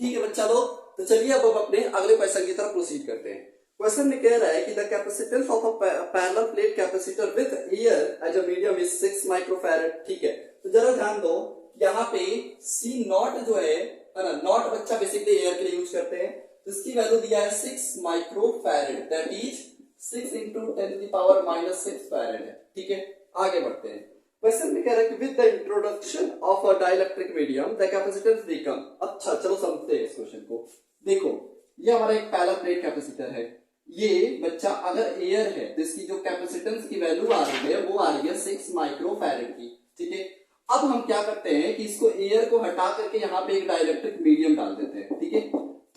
ठीक है बच्चा लोग, तो चलिए अब हम अपने अगले क्वेश्चन की तरफ प्रोसीड करते हैं। क्वेश्चन में कह रहा है कि the capacitance of a parallel plate capacitor with air as a medium is 6 microfarad. ठीक है, तो जरा ध्यान दो, यहाँ पे सी नॉट जो है ना, नॉट बच्चा बेसिकली एयर के लिए यूज करते हैं, तो इसकी वैल्यू दिया है 6 microfarad, that is 6 into 10 to the power minus 6 farad है। ठीक है, आगे बढ़ते हैं। क्वेश्चन में कह रहा है कि with the introduction of a dielectric medium the capacitance become. अच्छा चलो समझते हैं इस क्वेश्चन को। देखो ये हमारा एक पैरेलल प्लेट कैपेसिटर है, ये बच्चा अगर एयर है तो इसकी जो कैपेसिटेंस की वैल्यू आ रही है वो आ रही है 6 माइक्रोफैरड की। ठीक है, अब हम क्या करते हैं कि इसको एयर को हटा करके यहाँ पे एक डाइलेक्ट्रिक मीडियम डाल देते हैं। ठीक है,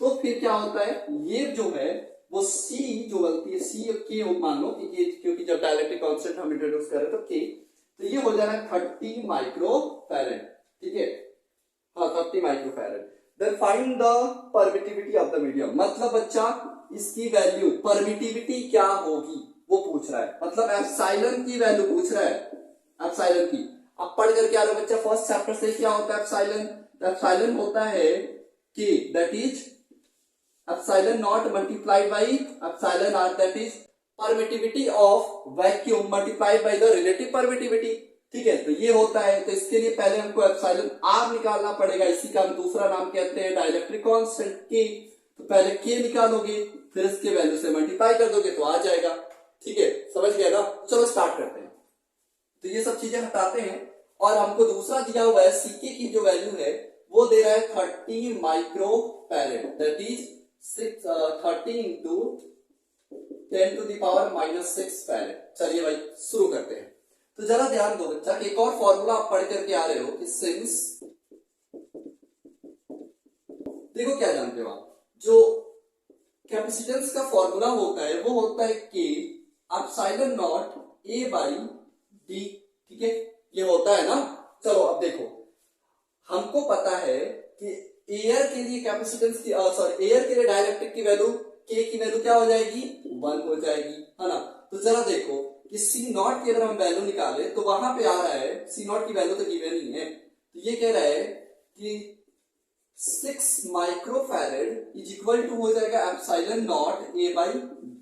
तो फिर क्या होता है, ये जो है वो C जो बनती है C के मान लो कि क्योंकि जब डाइलेक्ट्रिक कांस्टेंट हम इंट्रोड्यूस कर रहे हैं तो K, तो ये हो जाएगा 30 माइक्रोफैरड। ठीक है, हाँ 30 microfarad. Then find the permittivity of the medium, मतलब बच्चा इसकी वैल्यू परमिटिविटी क्या होगी वो पूछ रहा है, मतलब एप्सिलॉन की वैल्यू पूछ रहा है, एप्सिलॉन की। अब पढ़ करके आ रहे हो बच्चा फर्स्ट चैप्टर से, क्या होता है एप्सिलॉन, एप्सिलॉन होता है कि that is epsilon naught multiplied by epsilon r, that is permittivity of vacuum multiplied by the relative permittivity। ठीक है, तो ये होता है, तो इसके लिए पहले हमको एप्सिलॉन r निकालना पड़ेगा, इसी का हम दूसरा नाम कहते हैं डाइलेक्ट्रिक कांस्टेंट K। तो पहले K निकालोगे, फिर इसके वैल्यू से मल्टीप्लाई कर दोगे तो आ जाएगा। ठीक है, समझ गया ना, चलो स्टार्ट करते हैं। तो ये सब चीजें हटाते हैं, और हमको दूसरा दिया हुआ है Ck की जो वैल्यू है वो दे रहा है 30 microfarad, that is 30 into 10 to the power minus 6 farad. चलिए भाई शुरू करते हैं। तो जरा ध्यान दो बच्चा, एक और फॉर्मूला आप पढ़ करके आ रहे हो कि सिंस, देखो क्या जानते हो आप, जो कैपेसिटेंस का फॉर्मूला होता है वो होता है K epsilon not A by D। ठीक है, ये होता है ना। चलो अब देखो, हमको पता है कि एयर के लिए कैपेसिटेंस की सॉरी एयर के लिए डाइलेक्ट्रिक की वैल्यू K की वैल्यू क्या हो जाएगी, 1 हो जाएगी, है ना। तो जरा देखो कि C नॉट की अगर हम वैल्यू निकाले तो वहां पे आ रहा है, C नॉट की वैल्यू तो गिवन ही है, तो ये कह रहा है कि 6 माइक्रोफैरड इज इक्वल टू हो जाएगा epsilon not A by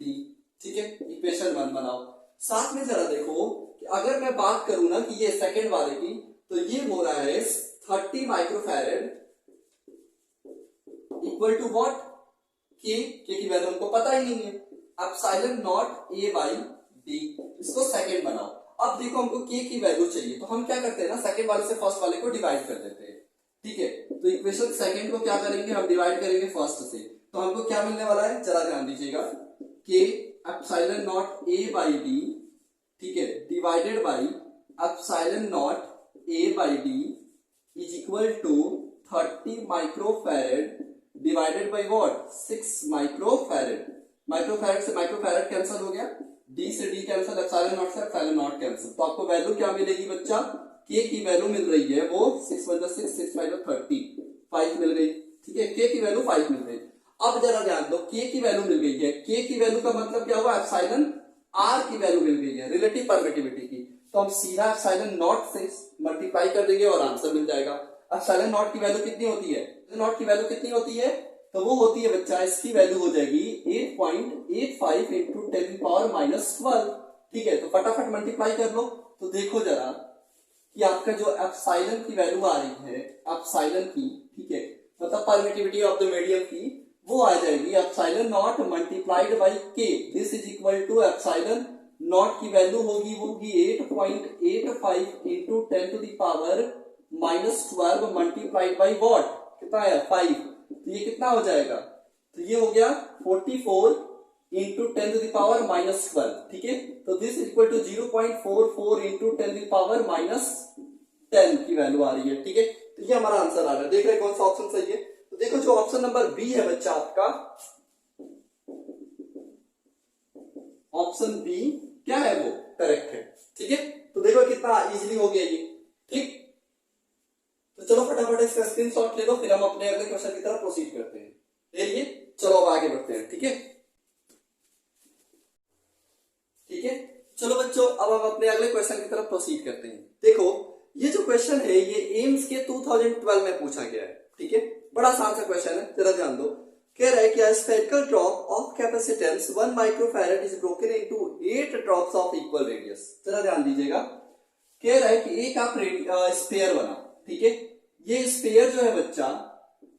D। ठीक है, इक्वेशन 1 बनाओ। साथ में जरा देखो कि अगर मैं बात करूं ना कि ये सेकंड वाले की, तो ये हो रहा है 30 microfarad equal to what, K की वैल्यू हमको पता ही नहीं है, epsilon not A by D। इसको सेकंड बनाओ। अब देखो हमको K की वैल्यू चाहिए, तो हम क्या करते हैं ना, सेकंड वाले से फर्स्ट वाले को डिवाइड कर देते हैं। ठीक है, तो इक्वेशन सेकंड को क्या करेंगे, हम डिवाइड करेंगे फर्स्ट से, तो हमको क्या मिलने वाला है, जरा ध्यान दीजिएगा, K epsilon not A by D, ठीक है, divided by epsilon not A by D is equal to 30 microfarad divided by what, 6 microfarad. Microfarad से माइक्रोफैरड कैंसिल हो गया, D से D कैंसिल, एप्सिलॉन नॉट से एप्सिलॉन नॉट कैंसिल, तो आपको value क्या मिलेगी बच्चा, K की वैल्यू मिल रही है वो 6 × 6 6 5 30, 5 मिल गई। ठीक है, K की वैल्यू 5 मिल गई। अब जरा ध्यान दो, K की वैल्यू मिल गई है, K की वैल्यू का मतलब क्या हुआ, एप्सिलॉन R की वैल्यू मिल गई है, रिलेटिव परमिटिविटी की, तो हम सीधा एप्सिलॉन नॉट से मल्टीप्लाई कर देंगे और आंसर मिल जाएगा। एप्सिलॉन नॉट की वैल्यू कितनी होती है, नॉट की वैल्यू कितनी होती है, तो वो होती है बच्चा, इसकी वैल्यू हो जाएगी 8.85 into 10 की पावर -12। ठीक है, तो फटाफट मल्टीप्लाई कर लो, तो देखो जरा कि आपका जो एप्सिलॉन की वैल्यू आ रही है, एप्सिलॉन की, ठीक है, मतलब परमिटिविटी ऑफ द मीडियम की, वो आ जाएगी epsilon not multiplied by K, this is equal to epsilon not की वैल्यू होगी 8.85 into 10 to the power -12 multiplied by what, कितना है 5, तो ये कितना हो जाएगा, तो ये हो गया 44 इंटू 10⁻⁻12, ठीक है। तो दिस इक्वल टू 0.44 इंटू 10⁻10 की वैल्यू आ रही है, ठीक है। तो ये हमारा आंसर आ रहा है। देख रहे हैं कौन सा ऑप्शन सही है। तो देखो जो ऑप्शन नंबर बी है बच्चा आपका, ऑप्शन बी क्या है, वो करेक्ट है, ठीक है। तो देखो कितना इजीली हो गया ये, ठीक। तो चलो फटाफट इसका स्क्रीनशॉट ले लो, फिर हम अपने अगले क्वेश्चन की तरफ प्रोसीड करते हैं। ले लिए, चलो अब आगे बढ़ते हैं, ठीक है। ठीक है, चलो बच्चों अब हम अपने अगले क्वेश्चन की तरफ प्रोसीड करते हैं। देखो ये जो क्वेश्चन है ये एम्स के 2012 में पूछा गया है, ठीक है। बड़ा आसान सा क्वेश्चन है, जरा ध्यान दो। कह रहा है कि a spherical drop of capacitance 1 microfarad is broken into 8 drops of equal radius। जरा ध्यान दीजिएगा, कह रहा है कि एक आप स्फीयर बना, ठीक है। ये स्फीयर जो है बच्चा,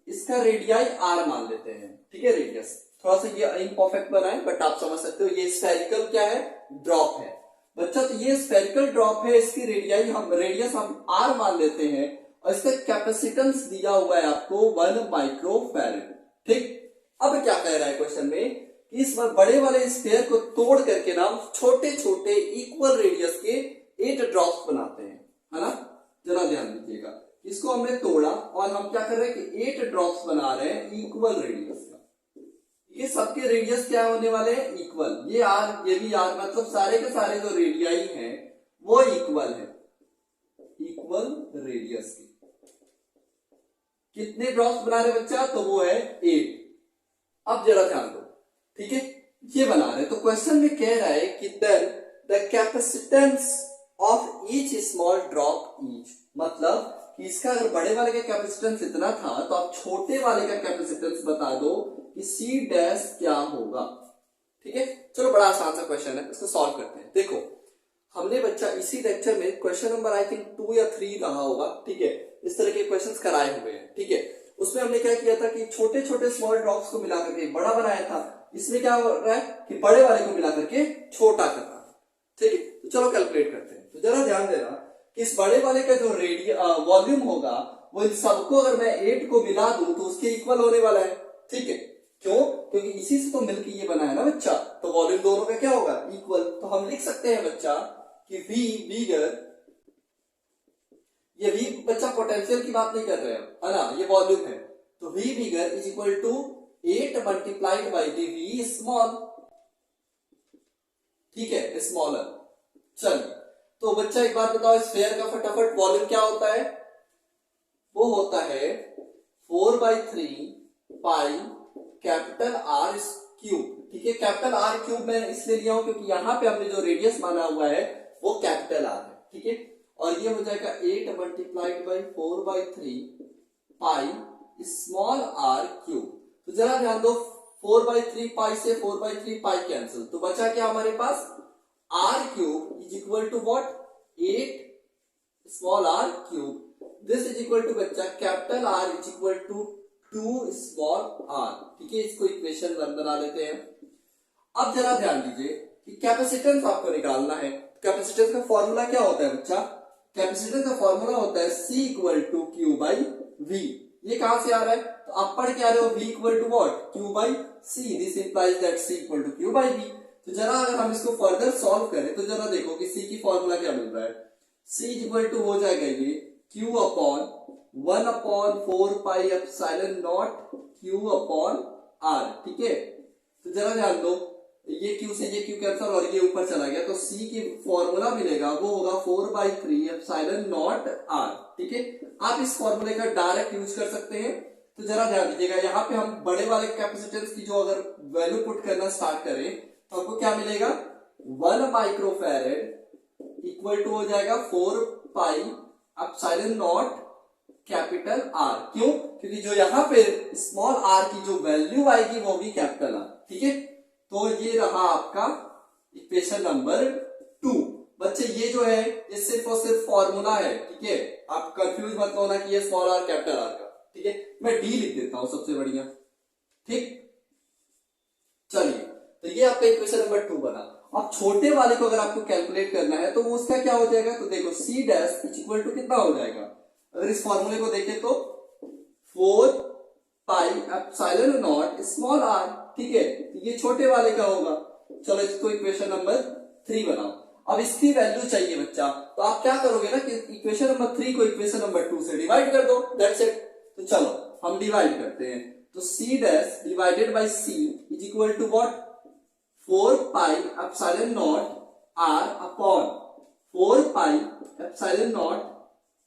इसका रेडियाई r मान लेते हैं, ठीक है। रेडियस थोड़ा सा ये इम्परफेक्ट बना है, बट आप समझ सकते हो ये स्फेरिकल क्या है, ड्रॉप है बच्चा। तो ये स्फेरिकल ड्रॉप है, इसकी रेडियाई हम रेडियस हम r मान लेते हैं, और इसका कैपेसिटेंस दिया हुआ है आपको 1 माइक्रोफैरेड, ठीक। अब क्या कह रहा है क्वेश्चन में कि इस बड़े वाले स्फीयर को तोड़ करके ना छोटे छोटे इक्वल रेडियस के 8 ड्रॉप्स बनाते हैं, है ना। जरा ध्यान दीजिएगा, इसको हमने तोड़ा और हम क्या कर रहे हैं कि 8 ड्रॉप्स बना रहे हैं इक्वल रेडियस का। ये सबके रेडियस क्या होने वाले हैं, इक्वल। ये आर, ये भी आर, मतलब सारे के सारे जो रेडियाई हैं वो इक्वल है, इक्वल रेडियस की। कितने ड्रॉप्स बना रहे बच्चा, तो वो है 8। अब जरा ध्यान दो, ठीक है। ये बना रहे, तो क्वेश्चन में कह रहा है कि then the capacitance of each small drop each, मतलब कि इसका अगर बड़े वाले का कैपेसिटेंस इतना था तो आप छोटे वाले का कैपेसिटेंस बता दो कि सी डैश क्या होगा, ठीक है। चलो बड़ा आसान सा क्वेश्चन है, इसको सॉल्व करते हैं। देखो हमने बच्चा इसी लेक्चर में क्वेश्चन नंबर आई थिंक 2 या 3 रहा होगा, ठीक है। इस तरह के क्वेश्चंस कराए हुए हैं, ठीक है। उसमें हमने क्या किया था कि छोटे छोटे स्मॉल ड्रॉप्स को मिलाकर के बड़ा बनाया था। इसमें क्या हो रहा है कि बड़े वाले को मिलाकर के छोटा कर रहा है, ठीक है। तो चलो कैलकुलेट करते हैं। तो जरा ध्यान देना कि इस बड़े वाले का जो वॉल्यूम होगा वो इन सबको अगर मैं 8 को मिला दूं तो उसके इक्वल होने वाला है, ठीक है। क्यों, क्योंकि इसी से तो मिलकर ये बना है ना बच्चा, तो वॉल्यूम दोनों का क्या होगा, इक्वल। तो हम लिख सकते हैं बच्चा कि V बिगर, ये V बच्चा पोटेंशियल की बात नहीं कर रहे हैं, है ना, ये वॉल्यूम है। तो V bigger is equal to 8 multiplied by V small, ठीक है, स्मॉलर। चलिए तो बच्चा एक बात बताओ, स्फीयर का फटाफट वॉल्यूम क्या होता है, वो होता है 4/3 पाई कैपिटल R क्यूब, ठीक है। कैपिटल R क्यूब मैं इसलिए लिया हूं क्योंकि यहां पे हमने जो रेडियस माना हुआ है वो कैपिटल R है, ठीक है। और ये हो जाएगा 8 multiplied by 4/3 pi small r cube. तो जरा ध्यान दो, 4/3 पाई से 4/3 पाई कैंसिल, तो बचा क्या हमारे पास, r cube is equal to what, 8 small r cube. This is equal to बच्चा capital R is equal to 2 small r, ठीक है। इसको इक्वेशन 1 बना लेते हैं। अब जरा ध्यान दीजिए कि कैपेसिटेंस आपको निकालना है। कैपेसिटेंस का फॉर्मूला क्या होता है बच्चा, कैपेसिटेंस का फॉर्मूला होता है C equal to Q by V। ये कहां से आ रहा है, तो आप पढ़ के आ रहे हो V equal to what, Q by C। This implies that C equal to Q by V। तो जरा अगर हम इसको फर्दर सॉल्व करें तो जरा देखो कि C की फॉर्मूला क्या मिल रहा है। C इक्वल टू हो जाएगा ये Q upon 1/4 pi epsilon not Q upon R, ठीक है। तो जरा ध्यान दो, ये Q से ये Q कैंसिल और ये ऊपर चला गया, तो C की फॉर्मूला मिलेगा वो होगा 4/3 एप्सिलॉन नॉट R, ठीक है। आप इस फॉर्मूले का डायरेक्ट यूज कर सकते हैं। तो जरा ध्यान दीजिएगा, यहाँ पे हम बड़े वाले कैपेसिटेंस की जो अगर वैल्यू पुट करना स्टार्ट करें तो आपको क्या मिलेगा, 1 माइक्रोफैरेड इक्वल टू हो जाएगा 4 pi epsilon not capital R। क्यों, क्योंकि जो यहाँ पे स्मॉल r की जो वैल्यू आएगी वो भी कैपिटल R, ठीक है। तो ये रहा आपका इक्वेशन नंबर 2। बच्चे ये जो है ये सिर्फ और सिर्फ फॉर्मूला है, ठीक है। आप कंफ्यूज मत होना कि ये स्मॉल r कैपिटल R का, ठीक है। मैं D लिख देता हूं सबसे बढ़िया, ठीक। चलिए तो ये आपका इक्वेशन नंबर 2 बना। अब छोटे वाले को अगर आपको कैलकुलेट करना है तो वो उसका क्या हो जाएगा, तो देखो C dash is equal to कितना हो जाएगा, अगर इस फॉर्मूले को देखें तो 4 pi epsilon not small r, ठीक है, ये छोटे वाले का होगा। चलो इसको इक्वेशन नंबर 3 बनाओ। अब इसकी वैल्यू चाहिए बच्चा, तो आप क्या करोगे ना कि इक्वेशन नंबर 3 को इक्वेशन नंबर 2 से डिवाइड कर दो, दैट्स इट। तो चलो हम डिवाइड करते हैं। तो c dash divided by c is equal to what, 4 pi epsilon not r upon 4 pi epsilon not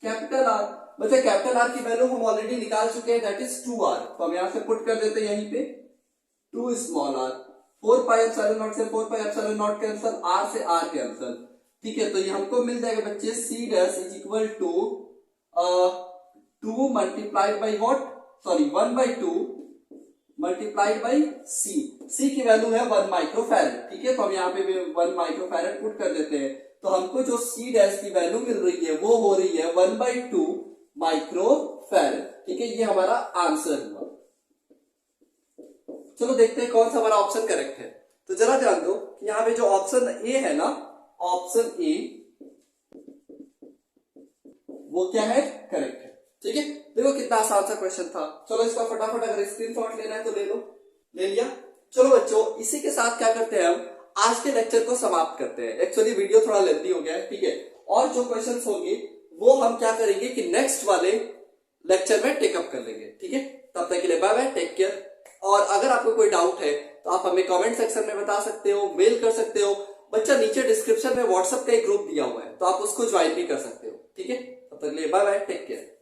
capital R। बच्चा कैपिटल R की वैल्यू हम ऑलरेडी निकाल चुके हैं, दैट इज 2r। तो हम यहां से पुट कर देते हैं यहीं पे 2 small r। 4 pi epsilon not से 4 pi epsilon not cancel, r से r कैंसिल, ठीक है। तो ये हमको मिल जाएगा बच्चे c dash is equal to 2 multiplied by what, sorry 1/2 multiplied by c की वैल्यू है 1 माइक्रोफैरड, ठीक है। तो हम यहाँ पे 1 माइक्रोफैरड पुट कर देते हैं। तो हमको जो c डैश की वैल्यू मिल रही है वो हो रही है 1/2 माइक्रोफैरड, ठीक है। ये हमारा आंसर हुआ। चलो देखते हैं कौन सा हमारा ऑप्शन करेक्ट है। तो जरा ध्यान दो कि यहाँ पे जो ऑप्शन ए है ना, ऑप्शन ए वो क्या है, करेक्ट है, ठीक है। देखो कितना आसान सा क्वेश्चन था। चलो इसका फटाफट अगर स्क्रीनशॉट लेना है तो ले लो, ले लिया। चलो बच्चों इसी के साथ क्या करते हैं, हम आज के लेक्चर को समाप्त करते हैं। एक्चुअली वीडियो थोड़ा लेंथी हो गया है, ठीक है। और जो क्वेश्चंस होंगे वो हम क्या करेंगे कि नेक्स्ट वाले लेक्चर में टेकअप कर लेंगे, ठीक है। तब तक के लिए बाय बाय, टेक केयर। और अगर आपको कोई डाउट है तो आप हमें कमेंट सेक्शन में बता सकते हो, मेल कर सकते हो। बच्चा नीचे डिस्क्रिप्शन में व्हाट्सएप का एक ग्रुप दिया हुआ है, तो आप उसको ज्वाइन भी कर सकते हो, ठीक है। तब तक के लिए बाय बाय, टेक केयर।